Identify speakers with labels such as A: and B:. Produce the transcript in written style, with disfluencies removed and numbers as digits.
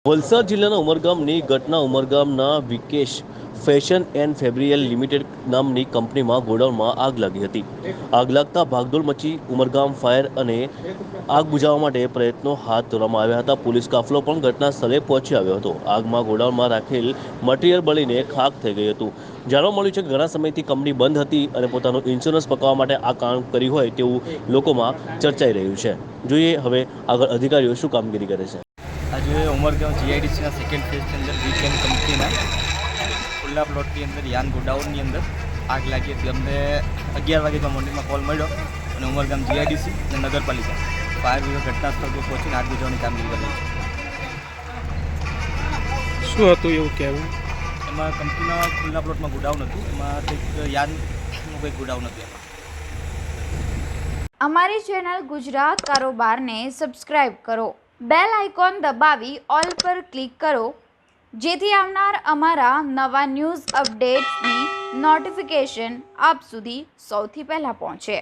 A: વલસાડ જિલ્લાના ઉમરગામની ઘટના ઉમરગામના Vikesh fashion and ફેબ્રિયલ limited નામની કંપનીમાં ગોડાઉનમાં આગ લાગી હતી. આગ લાગતા ભાગદોડ મચી ઉમરગામ ફાયર અને આગ બુઝાવવા માટે પ્રયત્નો હાથ ધરવામાં આવ્યા હતા. પોલીસ કાફલો પણ ઘટના સ્થળે પહોંચી આવ્યો હતો. આગમાં ગોડાઉનમાં રાખેલ મટીરીયલ બળીને ખાખ થઈ ગયું હતું. જાણવા મળ્યું છે કે ઘણા સમયથી કંપની બંધ હતી અને પોતાનો ઇન્સ્યોરન્સ પકવવા માટે આ કામ કર્યું હોય તેવું લોકોમાં ચર્ચાઈ રહ્યું છે. જોઈએ હવે આગળ અધિકારીઓ શું કામગીરી કરે છે.
B: આજે ઉમરગામ જીઆઈડીસીના સેકન્ડ ફેઝની અંદર વીકેન્ડ કંપનીના ખુલ્લા પ્લોટની અંદર યાન ગોડાઉનની અંદર આગ લાગી હતી. અમને 11 વાગ્યામાં મોર્નિંગમાં કોલ મળ્યો અને ઉમરગામ જીઆઈડીસી અને નગરપાલિકા ફાયર વિભાગ ઘટના સ્થળ પર પહોંચીને આગ બુઝાવવાની કામગીરી કરી છે.
C: શું હતું એવું કહેવું?
B: એમાં કંપનીના ખુલ્લા પ્લોટમાં ગોડાઉન હતું, એમાં કંઈક યાનનું કંઈક ગોડાઉન હતું. એમાં
D: અમારી ચેનલ ગુજરાત કારોબારને સબસ્ક્રાઇબ કરો, બેલ આઇકોન દબાવી ઓલ પર ક્લિક કરો, જેથી આવનાર અમારા નવા ન્યૂઝ અપડેટ્સની નોટિફિકેશન આપ સુધી સૌથી પહેલાં પહોંચે.